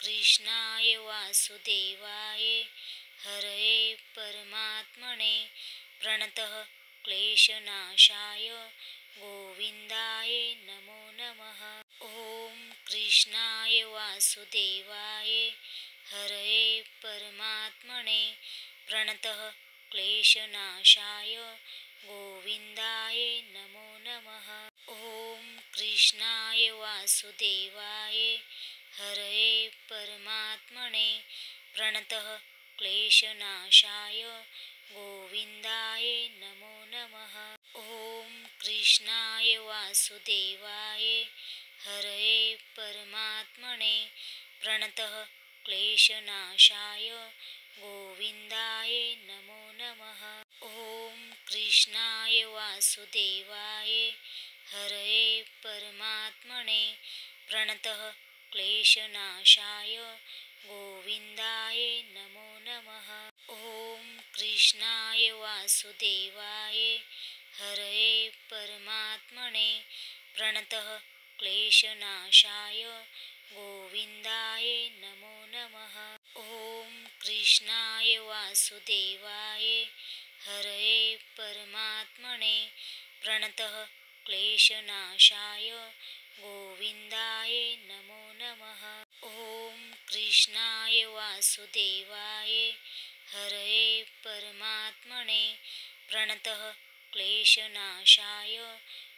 कृष्णाय वासुदेवाय हरये परमात्मने प्रणतः क्लेशनाशाय गोविन्दाय नमो नमः। ॐ कृष्णाय वासुदेवाय हरये परमात्मने प्रणतः क्लेशनाशाय गोविन्दाय नमो नमः। ॐ कृष्णाय वासुदेवाय हरये परमात्मने प्रणतः क्लेशनाशाय गोविन्दाय नमो नमः। ॐ कृष्णाय वासुदेवाय हरये परमात्मने प्रणतः क्लेशनाशाय गोविन्दाय नमो नमः। ॐ कृष्णाय वासुदेवाय हरये परमात्मने प्रणतः क्लेशनाशाय गोविन्दाय नमो नमः। ॐ कृष्णाय वासुदेवाय हरये परमात्मने प्रणतः क्लेशनाशाय गोविन्दाय नमो नमः। ॐ कृष्णाय वासुदेवाय हरये परमात्मने प्रणतः क्लेशनाशाय गोविन्दाय नमो नमः। ॐ कृष्णाय वासुदेवाय हरये परमात्मने प्रणतः क्लेशनाशाय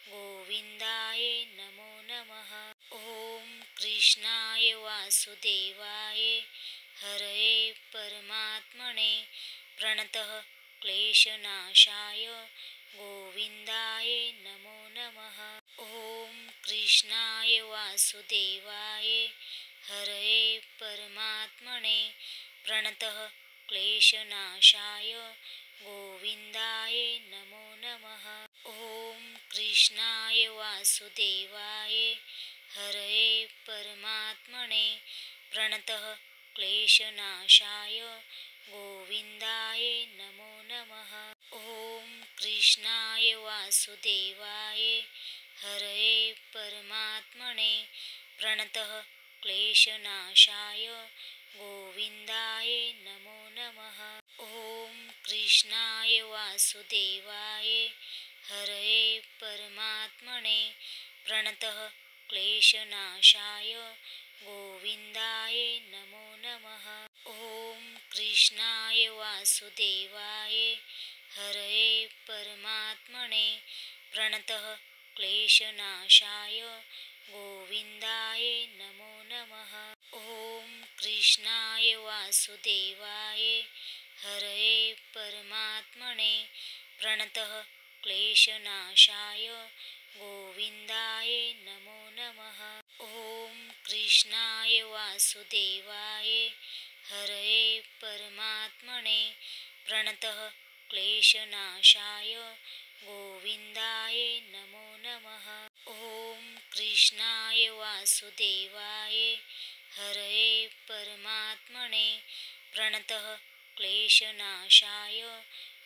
गोविन्दाय नमो नमः। ॐ कृष्णाय वासुदेवाय हरये परमात्मने प्रणतः क्लेशनाशाय गोविन्दाय नमो नमः। ॐ कृष्णाय वासुदेवाय हरये परमात्मने प्रणतः क्लेशनाशाय गोविन्दाय नमो नमः। ॐ कृष्णाय वासुदेवाय हरये परमात्मने प्रणतः क्लेशनाशाय गोविन्दाय नमो नमः। ॐ कृष्णाय वासुदेवाय हरये परमात्मने प्रणतः क्लेशनाशाय गोविन्दाय नमो नमः। ॐ कृष्णाय वासुदेवाय हरये परमात्मने प्रणतः क्लेशनाशाय गोविन्दाय नमो नमः। ॐ कृष्णाय वासुदेवाय हरये परमात्मने प्रणतः क्लेशनाशाय गोविन्दाय नमो नमः। ॐ कृष्णाय वासुदेवाय हरये परमात्मने प्रणतः क्लेशनाशाय गोविन्दाय नमो नमः। ॐ कृष्णाय वासुदेवाय हरये परमात्मने प्रणतः क्लेशनाशाय गोविन्दाय नमो नमः। ॐ कृष्णाय वासुदेवाय हरये परमात्मने प्रणतः क्लेशनाशाय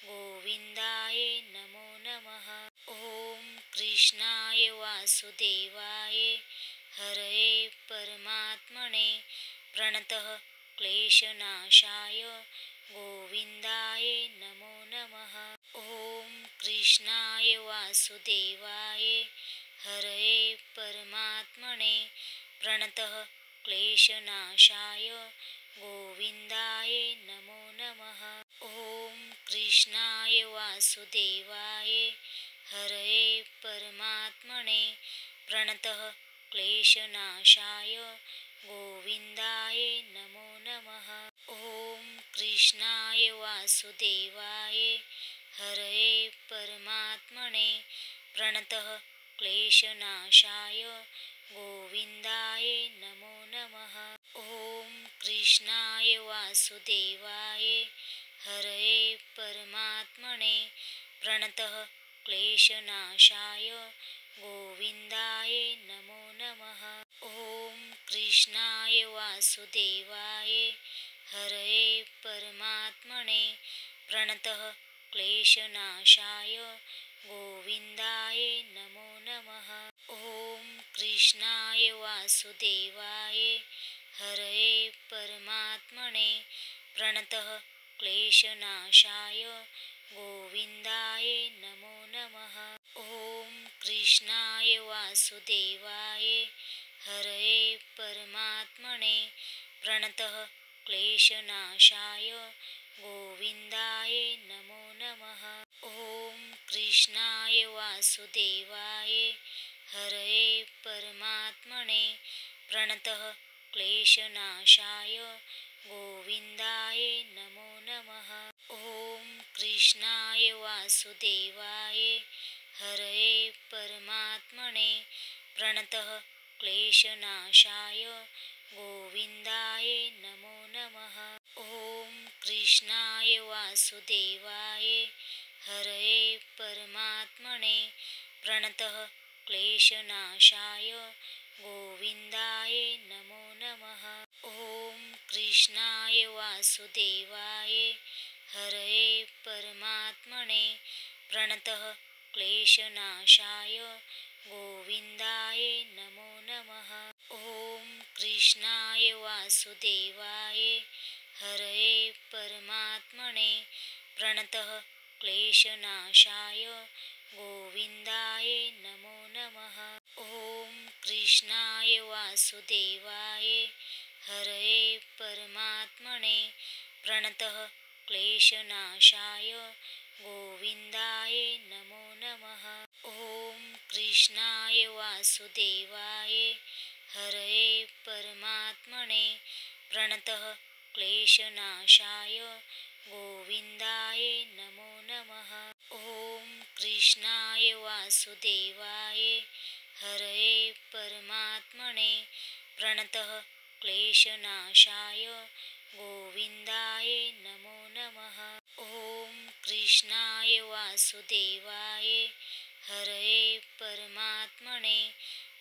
गोविन्दाय नमो नमः। ॐ कृष्णाय वासुदेवाय हरये परमात्मने प्रणतः क्लेशनाशाय गोविन्दाय नमो नमः। ॐ कृष्णाय वासुदेवाय हरये परमात्मने प्रणतः क्लेशनाशाय गोविन्दाय नमो नमः। ॐ कृष्णाय वासुदेवाय हरये परमात्मने प्रणतः क्लेशनाशाय गोविन्दाय नमो नमः। ॐ कृष्णाय वासुदेवाय हरये परमात्मने प्रणतः क्लेशनाशाय गोविन्दाय नमो नमः। ॐ कृष्णाय वासुदेवाय हरये परमात्मने प्रणतः क्लेशनाशाय गोविन्दाय नमो नमः। ॐ कृष्णाय वासुदेवाय हरये परमात्मने प्रणतः क्लेशनाशाय गोविन्दाय नमो नमः। ॐ कृष्णाय वासुदेवाय हरये परमात्मने प्रणतः क्लेशनाशाय गोविन्दाय नमो नमः। ॐ कृष्णाय वासुदेवाय हरये परमात्मने प्रणतः क्लेशनाशाय गोविन्दाय नमो नमः। ॐ कृष्णाय वासुदेवाय हरये परमात्मने प्रणतः क्लेशनाशाय गोविन्दाय नमो नमः। ॐ कृष्णाय वासुदेवाय हरये परमात्मने प्रणतः क्लेशनाशाय गोविन्दाय नमो नमः। ॐ कृष्णाय वासुदेवाय हरये परमात्मने प्रणतः क्लेशनाशाय गोविन्दाय नमो नमः। ॐ कृष्णाय वासुदेवाय हरये परमात्मने प्रणतः क्लेशनाशाय गोविन्दाय नमो नमः। ॐ कृष्णाय वासुदेवाय हरये परमात्मने प्रणतः क्लेशनाशाय गोविन्दाय नमो नमः। ॐ कृष्णाय वासुदेवाय हरये परमात्मने प्रणतः क्लेशनाशाय गोविन्दाय नमो नमः। ॐ कृष्णाय वासुदेवाय हरये परमात्मने प्रणतः क्लेशनाशाय गोविन्दाय नमो नमः। ॐ कृष्णाय वासुदेवाय हरये परमात्मने प्रणतः क्लेशनाशाय गोविन्दाय नमो नमः। ॐ कृष्णाय वासुदेवाय हरये परमात्मने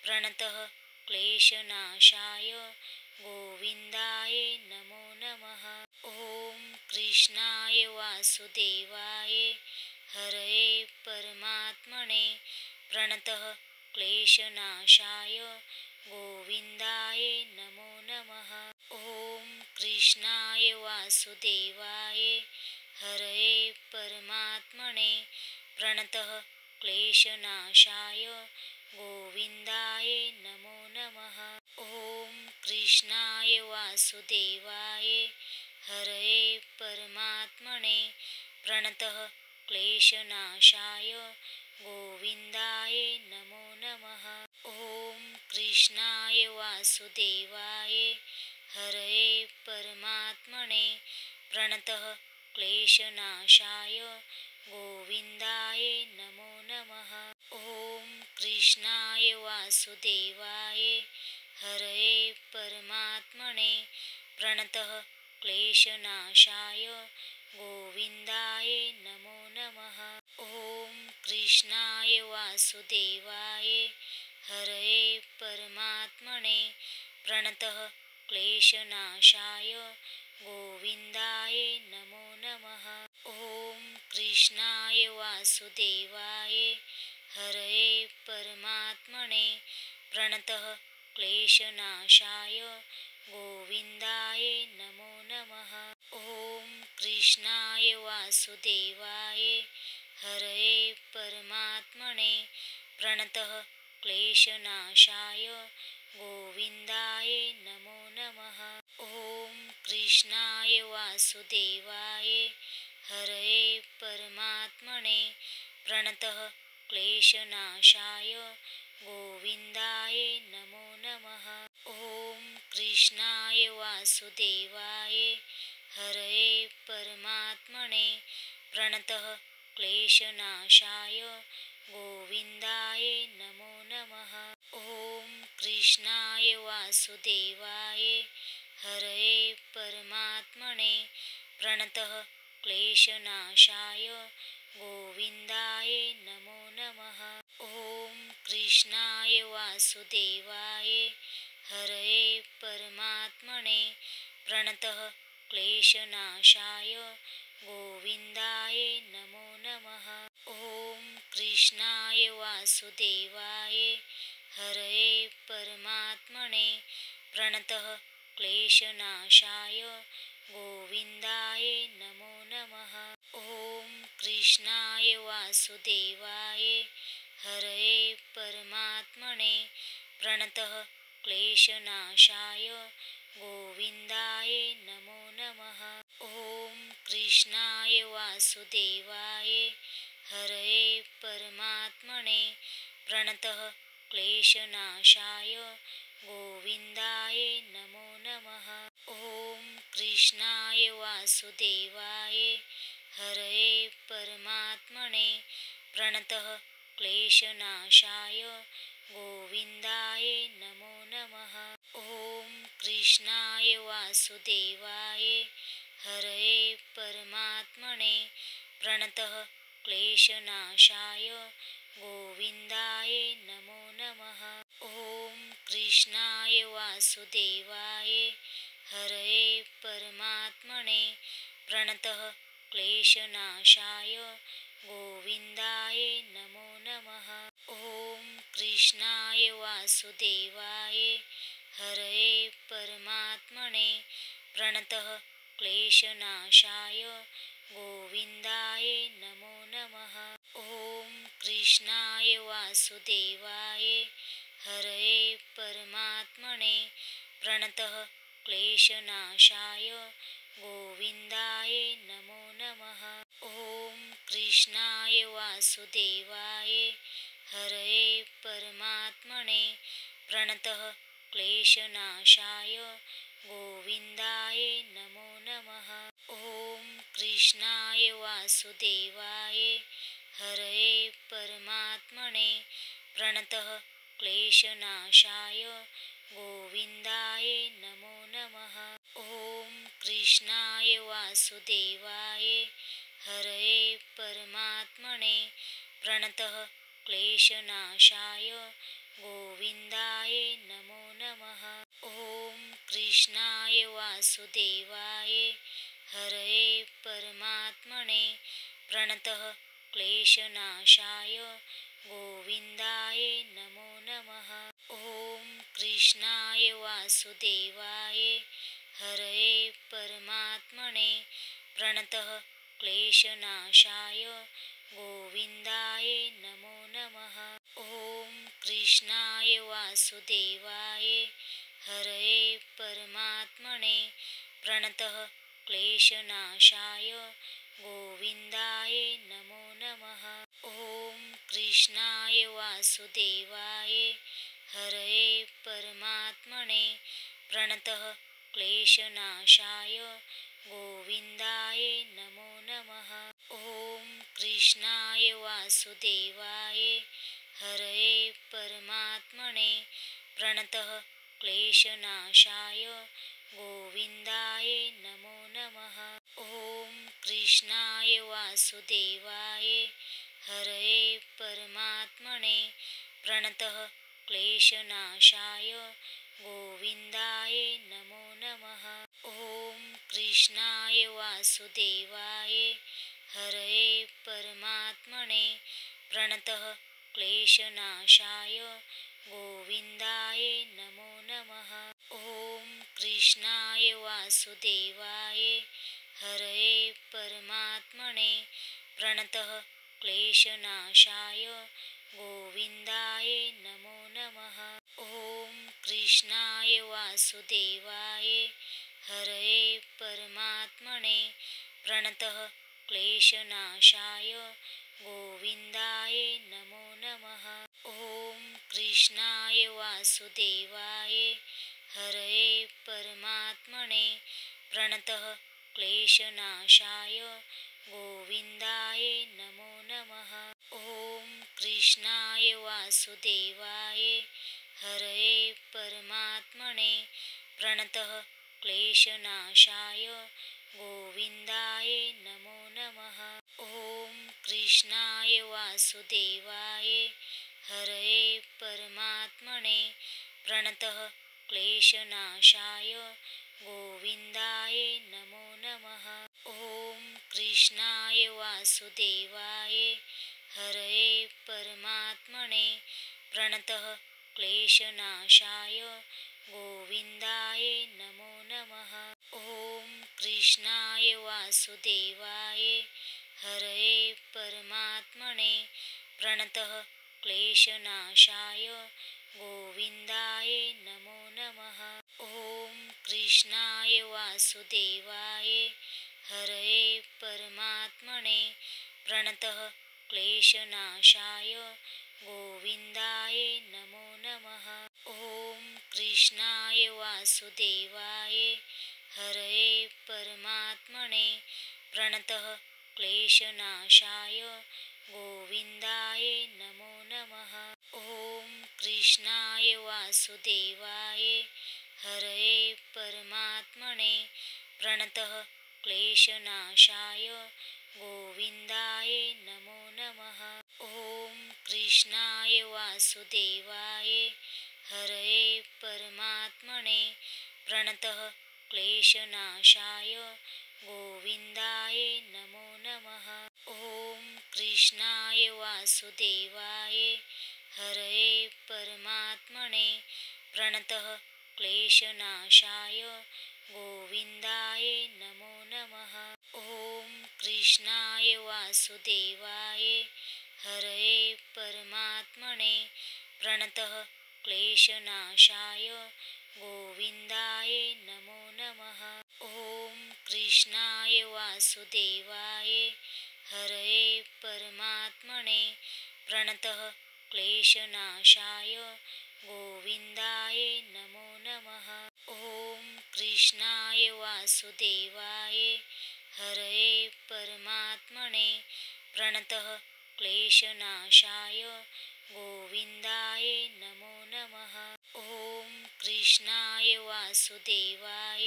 प्रणतः क्लेशनाशाय गोविन्दाय नमो नमः। ॐ कृष्णाय वासुदेवाय हरये परमात्मने प्रणतः क्लेशनाशाय गोविन्दाय नमो नमः। ॐ कृष्णाय वासुदेवाय हरये परमात्मने प्रणतः क्लेशनाशाय गोविन्दाय नमो नमः। ॐ कृष्णाय वासुदेवाय हरये परमात्मने प्रणतः क्लेशनाशाय गोविन्दाय नमो नमः। ॐ कृष्णाय वासुदेवाय हरये परमात्मने प्रणतः क्लेशनाशाय गोविन्दाय नमो नमः। ॐ कृष्णाय वासुदेवाय हरये परमात्मने प्रणतः क्लेशनाशाय गोविन्दाय नमो नमः। ॐ कृष्णाय वासुदेवाय हरये परमात्मने प्रणतः क्लेशनाशाय गोविन्दाय नमो नमः। ॐ कृष्णाय वासुदेवाय हरये परमात्मने प्रणतः क्लेशनाशाय गोविन्दाय नमो नमः। ॐ कृष्णाय वासुदेवाय हरये परमात्मने प्रणतः क्लेशनाशाय गोविन्दाय नमो नमः। ॐ कृष्णाय वासुदेवाय हरये परमात्मने प्रणतः क्लेशनाशाय गोविन्दाय नमो नमः। ॐ कृष्णाय वासुदेवाय हरये परमात्मने प्रणतः क्लेशनाशाय गोविन्दाय नमो नमः। ॐ कृष्णाय वासुदेवाय हरये परमात्मने प्रणतः क्लेशनाशाय गोविन्दाय नमो नमः। ॐ कृष्णाय वासुदेवाय हरये परमात्मने प्रणतः क्लेशनाशाय गोविन्दाय नमो नमः। ॐ कृष्णाय वासुदेवाय हरये परमात्मने प्रणतः क्लेशनाशाय गोविन्दाय नमो नमः। ॐ कृष्णाय वासुदेवाय हरये परमात्मने प्रणतः क्लेशनाशाय गोविन्दाय नमो नमः। ॐ कृष्णाय वासुदेवाय हरये परमात्मने प्रणतः क्लेशनाशाय गोविन्दाय नमो नमः। ॐ कृष्णाय वासुदेवाय हरये परमात्मने प्रणतः क्लेशनाशाय गोविन्दाय नमो नमः। ॐ कृष्णाय वासुदेवाय हरये परमात्मने प्रणतः क्लेशनाशाय गोविन्दाय नमो नमः। ॐ कृष्णाय वासुदेवाय हरये परमात्मने प्रणतः क्लेशनाशाय गोविन्दाय नमो नमः। ॐ कृष्णाय वासुदेवाय हरये परमात्मने प्रणतः क्लेशनाशाय गोविन्दाय नमो नमः। ॐ कृष्णाय वासुदेवाय हरये परमात्मने प्रणतः क्लेशनाशाय गोविन्दाय नमो नमः। ॐ कृष्णाय वासुदेवाय हरये परमात्मने प्रणतः क्लेशनाशाय गोविन्दाय नमो नमः। ॐ कृष्णाय वासुदेवाय हरये परमात्मने प्रणतः क्लेशनाशाय गोविन्दाय नमो नमः। ॐ कृष्णाय वासुदेवाय हरये परमात्मने प्रणतः क्लेशनाशाय गोविन्दाय नमो नमः। ॐ कृष्णाय वासुदेवाय हरये परमात्मने प्रणतः क्लेशनाशाय गोविन्दाय नमो नमः। ॐ कृष्णाय वासुदेवाय हरये परमात्मने प्रणतः क्लेशनाशाय गोविन्दाय नमो नमः। ॐ कृष्णाय वासुदेवाय हरये परमात्मने प्रणतः क्लेशनाशाय गोविन्दाय नमो नमः। ॐ कृष्णाय वासुदेवाय हरये परमात्मने प्रणतः क्लेशनाशाय गोविन्दाय नमो नमः। ॐ कृष्णाय वासुदेवाय हरये परमात्मने प्रणतः क्लेशनाशाय गोविन्दाय नमो नमः। ॐ कृष्णाय वासुदेवाय हरये परमात्मने प्रणतः क्लेशनाशाय गोविन्दाय नमो नमः। ॐ कृष्णाय वासुदेवाय हरये परमात्मने प्रणतः क्लेशनाशाय गोविन्दाय नमो नमः। ॐ कृष्णाय वासुदेवाय हरये परमात्मने प्रणतः क्लेशनाशाय गोविन्दाय नमो नमः। ॐ कृष्णाय वासुदेवाय हरये परमात्मने प्रणतः क्लेशनाशाय गोविन्दाय नमो नमः। ॐ कृष्णाय वासुदेवाय हरये परमात्मने प्रणतः क्लेशनाशाय गोविन्दाय नमो नमः। ॐ कृष्णाय वासुदेवाय हरये परमात्मने प्रणतः क्लेशनाशाय गोविन्दाय नमो नमः। ॐ कृष्णाय वासुदेवाय हरये परमात्मने प्रणतः क्लेशनाशाय गोविन्दाय नमो नमः। ॐ कृष्णाय वासुदेवाय हरये परमात्मने प्रणतः क्लेशनाशाय गोविन्दाय नमो कृष्णाय वासुदेवाय हरये परमात्मने प्रणतः क्लेशनाशाय गोविन्दाय नमो नमः। ॐ कृष्णाय वासुदेवाय हरये परमात्मने प्रणतः क्लेशनाशाय गोविन्दाय नमो नमः। ॐ कृष्णाय वासुदेवाय हरये परमात्मने प्रणतः क्लेशनाशाय गोविन्दाय नमो नमः। ॐ कृष्णाय वासुदेवाय हरये परमात्मने प्रणतः क्लेशनाशाय गोविन्दाय नमो नमः। ॐ कृष्णाय वासुदेवाय हरये परमात्मने प्रणतः क्लेशनाशाय गोविन्दाय नमो नमः। ॐ कृष्णाय वासुदेवाय हरये परमात्मने प्रणतः क्लेशनाशाय गोविन्दाय नमो नमः। ॐ कृष्णाय वासुदेवाय हरये परमात्मने प्रणतः क्लेशनाशाय गोविन्दाय नमो नमः। ॐ कृष्णाय वासुदेवाय हरये परमात्मने प्रणतः क्लेशनाशाय गोविन्दाय नमो नमः। ॐ कृष्णाय वासुदेवाय हरये परमात्मने प्रणतः क्लेशनाशाय गोविन्दाय नमो नमः। ॐ कृष्णाय वासुदेवाय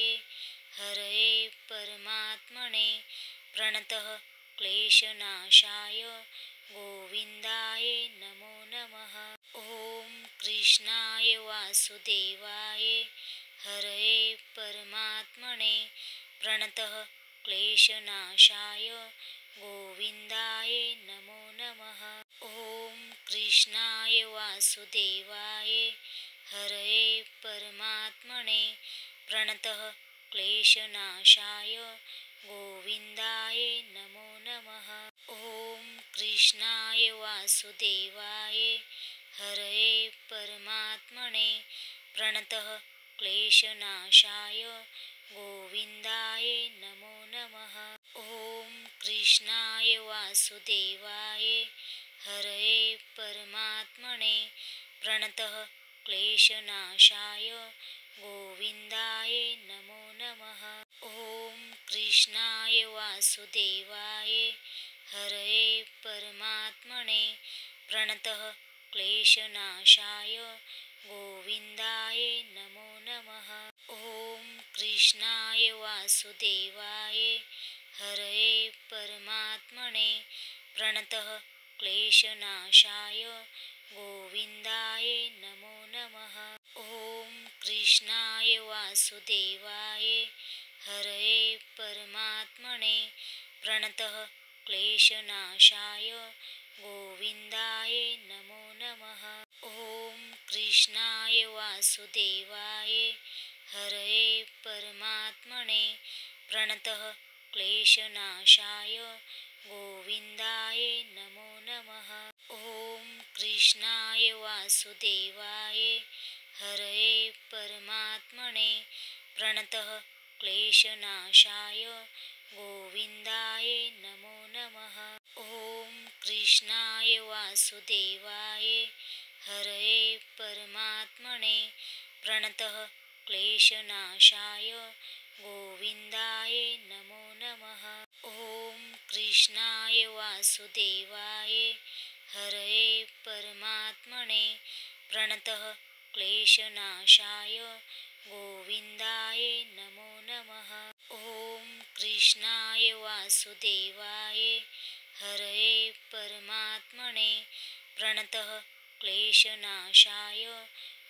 हरये परमात्मने प्रणतः क्लेशनाशाय गोविन्दाय नमो नमः। ॐ कृष्णाय वासुदेवाय हरये परमात्मने प्रणतः क्लेशनाशाय गोविन्दाय नमो नमः। ॐ कृष्णाय वासुदेवाय हरये परमात्मने प्रणतः क्लेशनाशाय गोविन्दाय नमो नमः। ॐ कृष्णाय वासुदेवाय हरये परमात्मने प्रणतः क्लेशनाशाय गोविन्दाय नमो नमः। ॐ कृष्णाय वासुदेवाय हरये परमात्मने प्रणतः क्लेशनाशाय गोविन्दाय नमो नमः। ॐ कृष्णाय वासुदेवाय हरये परमात्मने प्रणतः क्लेशनाशाय गोविन्दाय नमो नमः। ॐ कृष्णाय वासुदेवाय हरये परमात्मने प्रणतः क्लेशनाशाय गोविन्दाय नमो नमः। ॐ कृष्णाय वासुदेवाय हरये परमात्मने प्रणतः क्लेशनाशाय गोविन्दाय नमो नमः। ॐ कृष्णाय वासुदेवाय हरये परमात्मने प्रणतः क्लेशनाशाय गोविन्दाय नमो नमः। ॐ कृष्णाय वासुदेवाय हरये परमात्मने प्रणतः क्लेशनाशाय गोविन्दाय नमो नमः। ॐ कृष्णाय वासुदेवाय हरये परमात्मने प्रणतः क्लेशनाशाय गोविन्दाय नमो नमः। ॐ कृष्णाय वासुदेवाय हरये परमात्मने प्रणतः क्लेशनाशाय गोविन्दाय नमो नमः। ॐ कृष्णाय वासुदेवाय हरये परमात्मने प्रणतः क्लेशनाशाय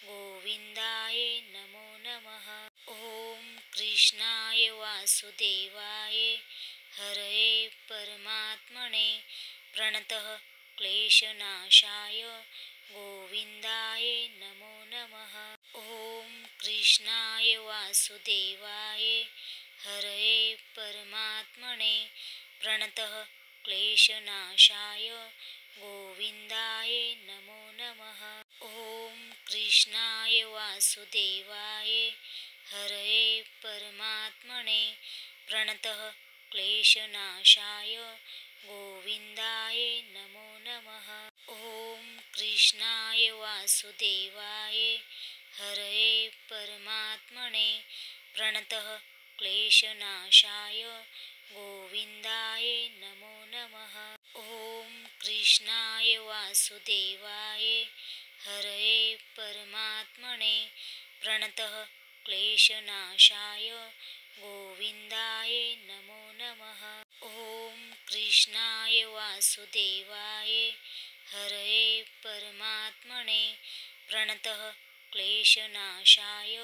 गोविन्दाय नमो नमः। ॐ कृष्णाय वासुदेवाय हरये परमात्मने प्रणतः क्लेशनाशाय गोविन्दाय नमो नमः। ॐ कृष्णाय वासुदेवाय हरये परमात्मने प्रणतः क्लेशनाशाय गोविन्दाय नमो नमः। ॐ कृष्णाय वासुदेवाय हरये परमात्मने प्रणतः क्लेशनाशाय गोविन्दाय नमो नमः। ॐ कृष्णाय वासुदेवाय हरये परमात्मने प्रणतः क्लेशनाशाय गोविन्दाय नमो नमः। ॐ कृष्णाय वासुदेवाय हरये परमात्मने प्रणतः क्लेशनाशाय गोविन्दाय नमो नमः। ॐ कृष्णाय वासुदेवाय हरये परमात्मने प्रणतः क्लेशनाशाय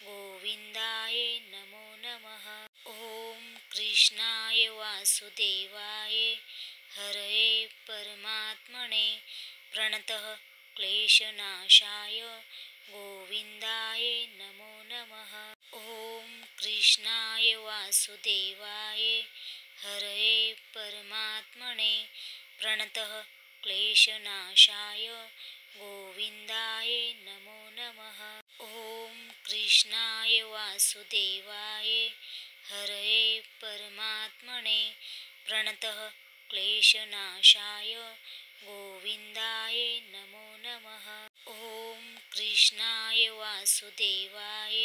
गोविन्दाय नमो नमः। ॐ कृष्णाय वासुदेवाय हरये परमात्मने प्रणतः क्लेशनाशाय गोविन्दाय नमो नमः। ॐ कृष्णाय वासुदेवाय हरये परमात्मने प्रणतः क्लेशनाशाय गोविन्दाय नमो नमः। ॐ कृष्णाय वासुदेवाय हरये परमात्मने प्रणतः क्लेशनाशाय गोविन्दाय नमो नमः। ॐ कृष्णाय वासुदेवाय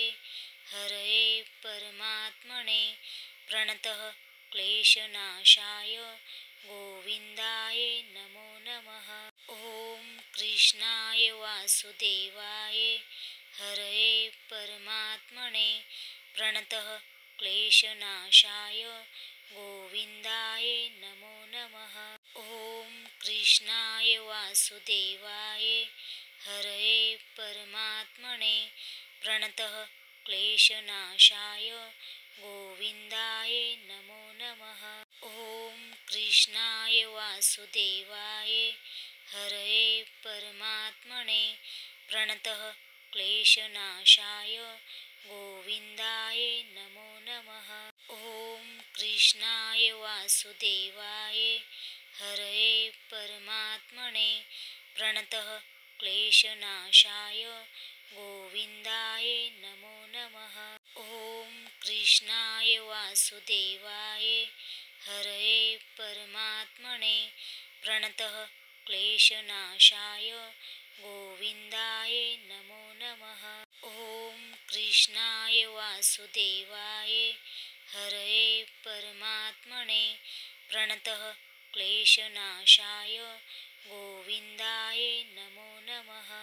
हरये परमात्मने प्रणतः क्लेशनाशाय गोविन्दाय नमो नमः। ॐ कृष्णाय वासुदेवाय हरये परमात्मने प्रणतः क्लेशनाशाय गोविन्दाय नमो नमः। ॐ कृष्णाय वासुदेवाय हरये परमात्मने प्रणतः क्लेशनाशाय गोविन्दाय नमो नमः। ॐ कृष्णाय वासुदेवाय हरये परमात्मने प्रणतः क्लेशनाशाय गोविन्दाय नमो नमः। ॐ कृष्णाय वासुदेवाय हरये परमात्मने प्रणतः क्लेशनाशाय गोविन्दाय नमो नमः। ॐ कृष्णाय वासुदेवाय हरये परमात्मने प्रणतः क्लेशनाशाय गोविन्दाय नमो नमः। ॐ कृष्णाय वासुदेवाय हरये परमात्मने प्रणतः क्लेशनाशाय गोविन्दाय नमो नमः।